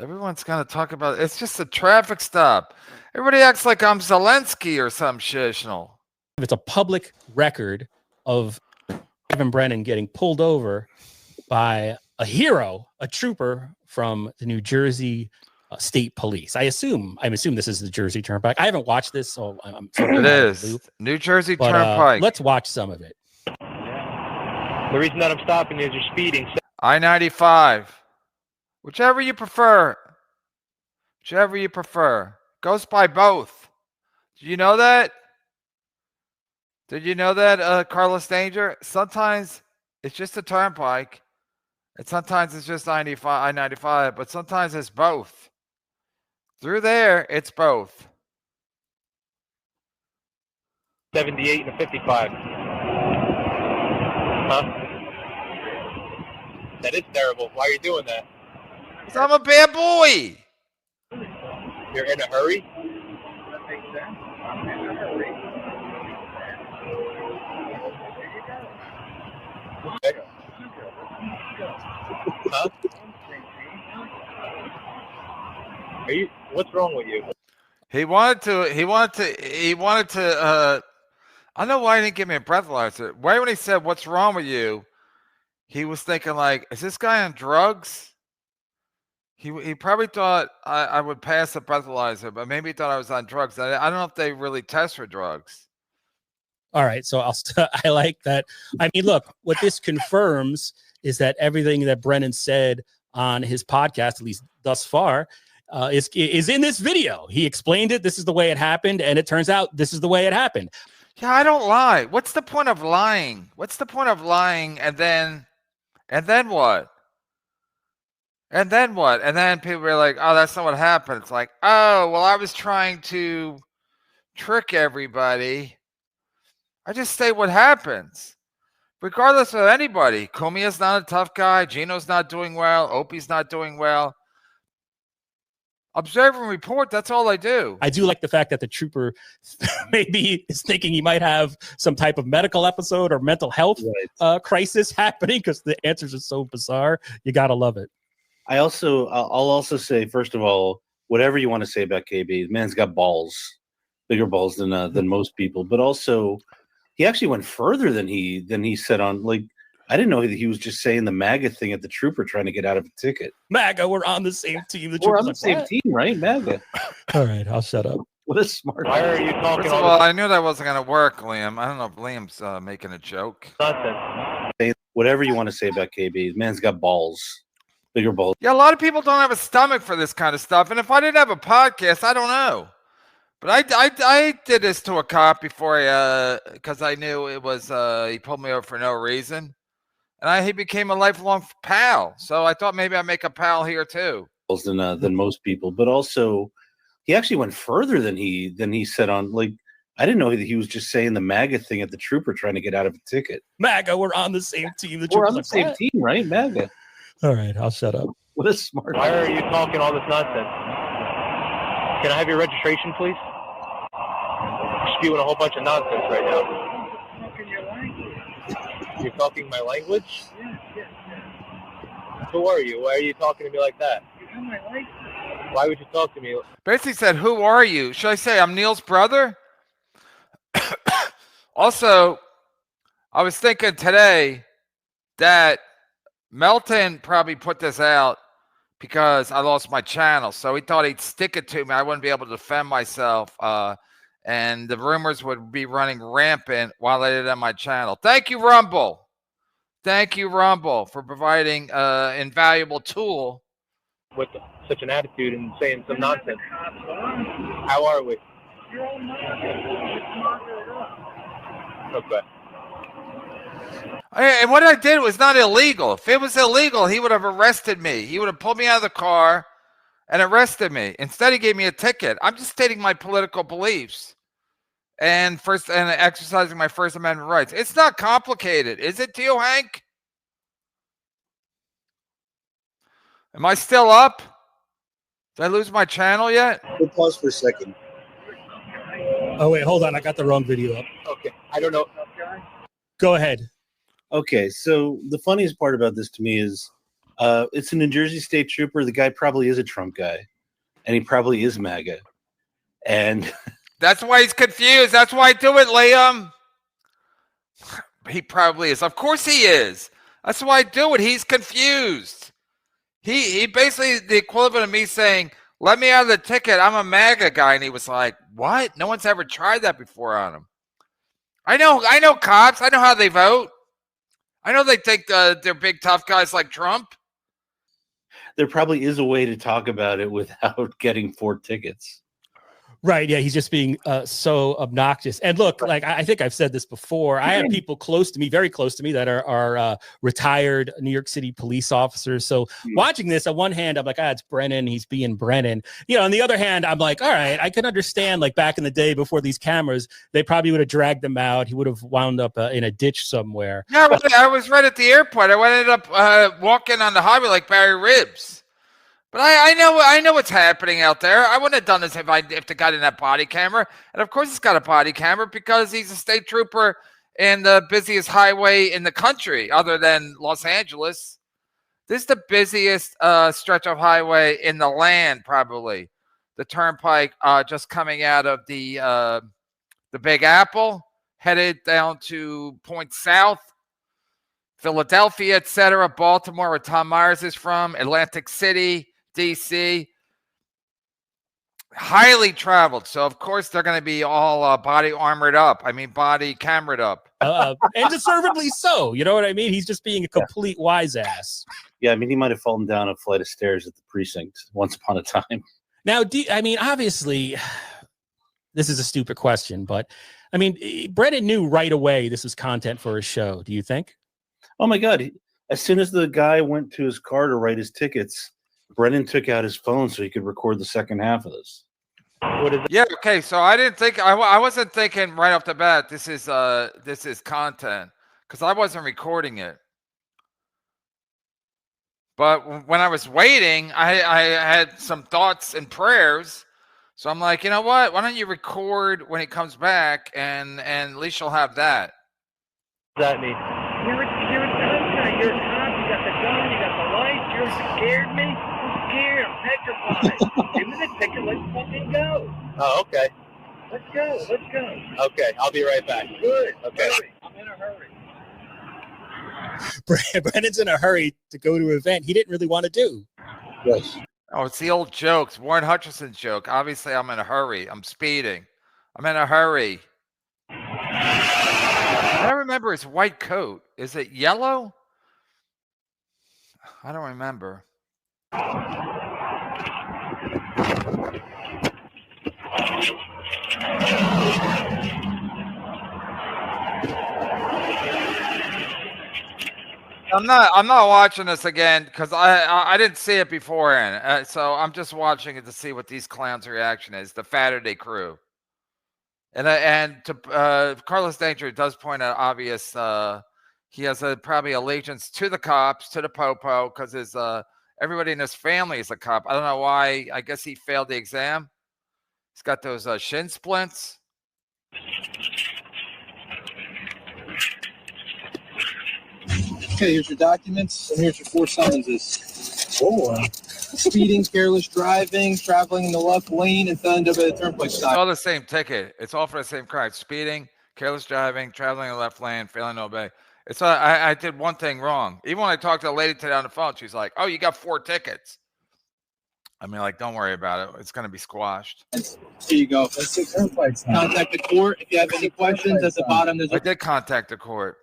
Everyone's gonna talk about it's just a traffic stop. Everybody acts like I'm Zelensky or some shishno. It's a public record of Kevin Brennan getting pulled over by a hero, a trooper from the New Jersey State Police. I'm assuming this is the Jersey Turnpike. I haven't watched this, so I'm sort of It is New Jersey Turnpike. Let's watch some of it. The reason that I'm stopping is you're speeding. I-95. Whichever you prefer. Goes by both. Did you know that? Carlos Danger? Sometimes it's just a turnpike. And sometimes it's just I-95, but sometimes it's both. Through there, it's both. 78 and a 55. Huh? That is terrible. Why are you doing that? Because I'm a bad boy. You're in a hurry? Okay. Huh? What's wrong with you? He wanted to I don't know why he didn't give me a breathalyzer. Why when he said, "What's wrong with you?" He was thinking like, is this guy on drugs? He probably thought I would pass a breathalyzer, but maybe he thought I was on drugs. I don't know if they really test for drugs. All right, so I like that. I mean, look, what this confirms is that everything that Brennan said on his podcast, at least thus far, is in this video. He explained it. This is the way it happened, and it turns out this is the way it happened. Yeah, I don't lie. What's the point of lying? And then what? And then people were like, "Oh, that's not what happened." It's like, "Oh, well, I was trying to trick everybody." I just say what happens, regardless of anybody. Kumia's not a tough guy. Gino's not doing well. Opie's not doing well. Observe and report. That's all I do. I do like the fact that the trooper maybe is thinking he might have some type of medical episode or mental health crisis happening because the answers are so bizarre. You got to love it. I'll also say, first of all, whatever you want to say about KB, the man's got balls, bigger balls than most people. But also, he actually went further than he said on, like, I didn't know that he was just saying the MAGA thing at the trooper trying to get out of a ticket. MAGA, we're on the same team. We're on the same team, right? MAGA. All right, I'll shut up. What a smart. Why are you talking? First of all, I knew that wasn't going to work, Liam. I don't know if Liam's making a joke. Nonsense. Whatever you want to say about KB, the man's got balls, bigger balls. Yeah, a lot of people don't have a stomach for this kind of stuff. And if I didn't have a podcast, I don't know. But I did this to a cop before, because I knew it was he pulled me over for no reason. And he became a lifelong pal. So I thought maybe I'd make a pal here too. Than most people. But also, he actually went further than he said on, like, I didn't know that he was just saying the MAGA thing at the trooper trying to get out of a ticket. MAGA, we're on the same team. We're on the same team, right? MAGA. All right, I'll shut up. What a smart. Why are you talking all this nonsense? Can I have your registration, please? You're spewing a whole bunch of nonsense right now. You're talking my language? Yes. Who are you? Why are you talking to me like that? Why would you talk to me? Basically said, "Who are you?" Should I say I'm Neil's brother? Also, I was thinking today that Melton probably put this out because I lost my channel. So he thought he'd stick it to me. I wouldn't be able to defend myself. And the rumors would be running rampant while I did it on my channel. Thank you, Rumble. Thank you, Rumble, for providing an invaluable tool. With such an attitude and saying some nonsense. How are we? Okay. And what I did was not illegal. If it was illegal, he would have arrested me. He would have pulled me out of the car and arrested me. Instead, he gave me a ticket. I'm just stating my political beliefs and exercising my First Amendment rights. It's not complicated, is it to you, Hank? Am I still up? Did I lose my channel yet? We'll pause for a second. Oh, wait, hold on. I got the wrong video up. Okay. I don't know. Go ahead. Okay, so the funniest part about this to me is It's a New Jersey State Trooper. The guy probably is a Trump guy, and he probably is MAGA. And that's why he's confused. That's why I do it, Liam. He probably is. Of course he is. That's why I do it. He's confused. He basically the equivalent of me saying, "Let me out of the ticket. I'm a MAGA guy," and he was like, "What? No one's ever tried that before on him." I know cops. I know how they vote. I know they think they're big tough guys like Trump. There probably is a way to talk about it without getting 4 tickets. Right. Yeah. He's just being so obnoxious. And look, like I think I've said this before. I have people close to me, very close to me, that are retired New York City police officers. So watching this, on one hand, I'm like, it's Brennan. He's being Brennan. On the other hand, I'm like, all right, I can understand, like back in the day before these cameras, they probably would have dragged him out. He would have wound up in a ditch somewhere. Yeah, I was right at the airport. I ended up walking on the highway like Barry Ribs. But I know what's happening out there. I wouldn't have done this if the guy didn't have body camera. And of course he's got a body camera because he's a state trooper in the busiest highway in the country other than Los Angeles. This is the busiest stretch of highway in the land, probably. The turnpike just coming out of the Big Apple, headed down to Point South, Philadelphia, etc., Baltimore, where Tom Myers is from, Atlantic City, DC, highly traveled. So, of course, they're going to be all body camered up. And deservedly so. You know what I mean? He's just being a complete wise ass. Yeah, I mean, he might have fallen down a flight of stairs at the precinct once upon a time. Now, obviously, this is a stupid question, but, Brennan knew right away this was content for his show. Do you think? Oh, my God. As soon as the guy went to his car to write his tickets, Brennan took out his phone so he could record the second half of this. Yeah, okay. So I didn't think I wasn't thinking right off the bat this is content because I wasn't recording it. But when I was waiting, I had some thoughts and prayers. So I'm like, you know what? Why don't you record when he comes back and at least you'll have that. What does that mean? You're a cop, you got the gun, you got the lights, you're scared me? I'm scared, I'm petrified. Give me the ticket, let's fucking go. Oh, okay. Let's go. Okay, I'll be right back. Good. Okay. Hurry. I'm in a hurry. Brennan's in a hurry to go to an event he didn't really want to do. Yes. Oh, it's the old jokes. Warren Hutchinson's joke. Obviously, I'm in a hurry. I'm speeding. I'm in a hurry. I remember his white coat. Is it yellow? I don't remember. I'm not watching this again because I didn't see it beforehand. So I'm just watching it to see what these clowns' reaction is. The Saturday crew. And to Carlos Danger does point out obvious. He has probably allegiance to the cops, to the popo, because his everybody in his family is a cop. I don't know why. I guess he failed the exam. He's got those shin splints. Okay, here's your documents, and here's your 4 summonses. Oh, speeding, careless driving, traveling in the left lane, and failing to obey the turnpike It's stop. all the same ticket. It's all for the same crime. Speeding, careless driving, traveling in the left lane, failing to obey. It's I did one thing wrong. Even when I talked to the lady today on the phone, she's like, "Oh, you got 4 tickets." I mean, like, don't worry about it. It's going to be squashed. Here you go. That's the turnpike sign. Contact the court if you have any questions. At the bottom, there's I did contact the court.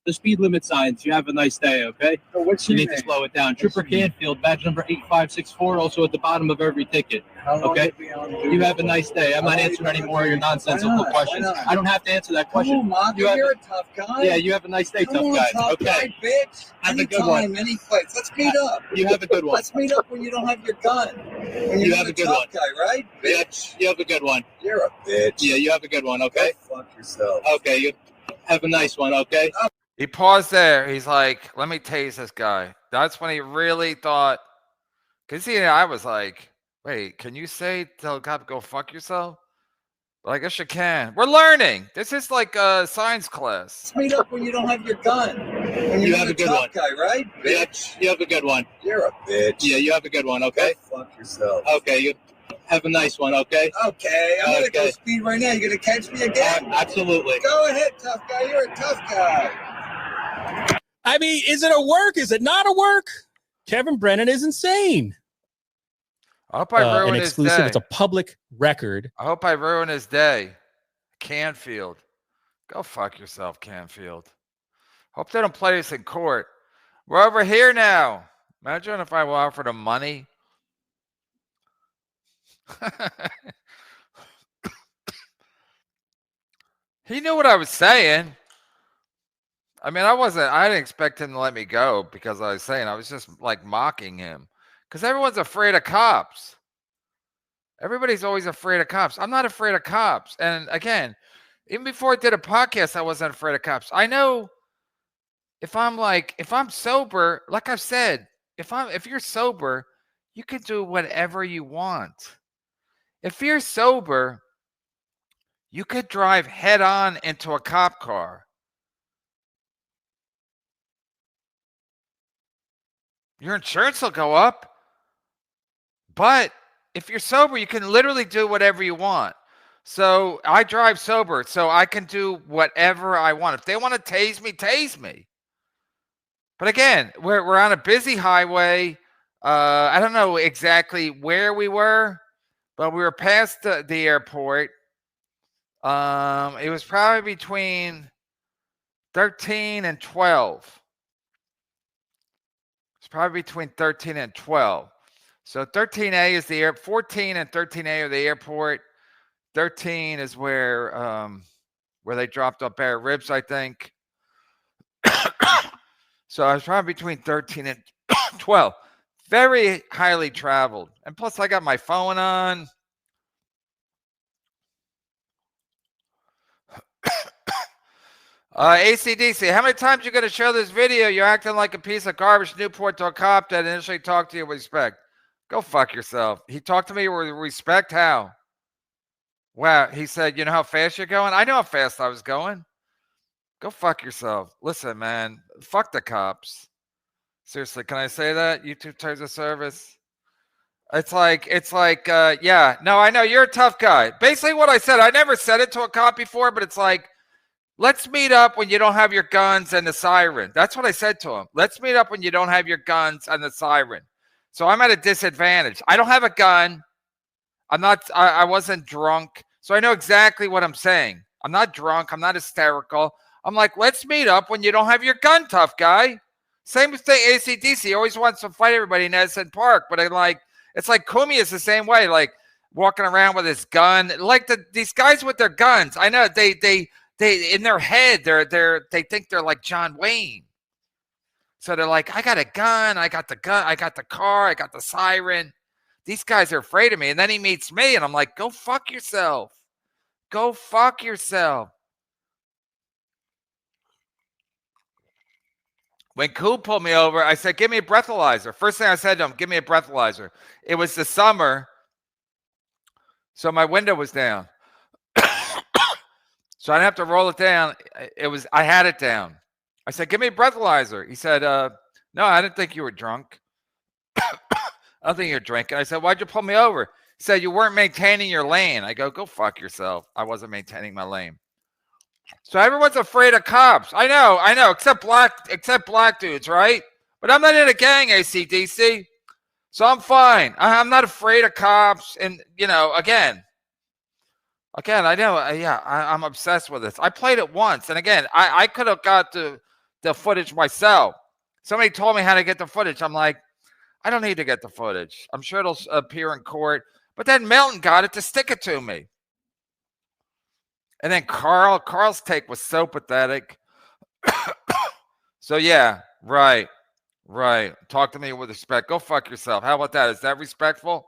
the speed limit signs. You have a nice day, okay? So what's You your need to name? slow it down. Trooper Canfield, badge number 8564, also at the bottom of every ticket. How long Okay. you be on duty? You have a nice day. I'm not answering any more of your nonsensical Why not? questions. Why not? I don't have to answer that Come question. on, Mom, You have- you're a tough guy. Yeah, you have a nice day, Come tough on, guy. tough Okay. guy, bitch. Have a good one. Anytime, any place. Let's meet up. You have a good one. Let's meet up when you don't have your gun. When You you're have not a good tough one. guy, right? Yeah, Bitch. you have a good one. You're a bitch. Yeah, you have a good one, okay? Go fuck yourself. Okay, you have a nice one, okay? He paused there. He's like, "Let me tase this guy." That's when he really thought. Because I was like, "Wait, can you say tell a cop go fuck yourself?" But I guess you can. We're learning. This is like a science class. Let's meet up when you don't have your gun. And You you're have the a good tough one. guy, right? Yeah, Bitch. you have a good one. You're a bitch. Yeah, you have a good one, okay? Go fuck yourself. Okay, you have a nice one, okay? Okay, I'm gonna go Okay. speed right now. You gonna catch me again? Absolutely. Go ahead, tough guy. You're a tough guy. I mean, is it a work? Is it not a work? Kevin Brennan is insane. I hope I An ruin his exclusive. day. It's a public record. I hope I ruin his day. Canfield. Go fuck yourself, Canfield. Hope they don't play us in court. We're over here now. Imagine if I offered him money. He knew what I was saying. I mean, I didn't expect him to let me go because I was saying, I was just like mocking him. Because everyone's afraid of cops. Everybody's always afraid of cops. I'm not afraid of cops. And again, even before I did a podcast, I wasn't afraid of cops. I know if I'm sober, like I've said, if you're sober, you can do whatever you want. If you're sober, you could drive head on into a cop car. Your insurance will go up. But if you're sober, you can literally do whatever you want. So I drive sober, so I can do whatever I want. If they want to tase me, tase me. But again, we're on a busy highway. I don't know exactly where we were, but we were past the airport. It was probably between 13 and 12. It's probably between 13 and 12. So 13A is the 14 and 13A are the airport. 13 is where they dropped off bare ribs, I think. So I was probably between 13 and 12. Very highly traveled. And plus I got my phone on. ACDC, how many times you going to show this video? You're acting like a piece of garbage Newport to a cop that initially talked to you with respect. Go fuck yourself. He talked to me with respect. How? Wow. He said, you know how fast you're going? I know how fast I was going. Go fuck yourself. Listen, man, fuck the cops. Seriously, can I say that? YouTube terms of service. It's like, yeah, no, I know you're a tough guy. Basically what I said, I never said it to a cop before, but it's like, let's meet up when you don't have your guns and the siren. That's what I said to him. Let's meet up when you don't have your guns and the siren. So I'm at a disadvantage. I don't have a gun. I wasn't drunk. So I know exactly what I'm saying. I'm not drunk. I'm not hysterical. I'm like, let's meet up when you don't have your gun, tough guy. Same thing, ACDC always wants to fight everybody in Edison Park. But it's like Kumi is the same way, like walking around with his gun. Like these guys with their guns. I know they in their head, they think they're like John Wayne. So they're like, I got a gun, I got the car, I got the siren. These guys are afraid of me. And then he meets me and I'm like, go fuck yourself. Go fuck yourself. When Cool pulled me over, I said, give me a breathalyzer. First thing I said to him, give me a breathalyzer. It was the summer, so my window was down. So I didn't have to roll it down. I had it down. I said, give me a breathalyzer. He said, no, I didn't think you were drunk. I don't think you're drinking. I said, why'd you pull me over? He said, you weren't maintaining your lane. I go fuck yourself. I wasn't maintaining my lane. So everyone's afraid of cops. I know, except black dudes, right? But I'm not in a gang, ACDC. So I'm fine. I'm not afraid of cops. And, again, I know, I'm obsessed with this. I played it once. And again, I could have got the footage myself. Somebody told me how to get the footage. I'm like, I don't need to get the footage. I'm sure it'll appear in court. But then Melton got it to stick it to me. And then Carl's take was so pathetic. So yeah, right. Talk to me with respect. Go fuck yourself. How about that? Is that respectful?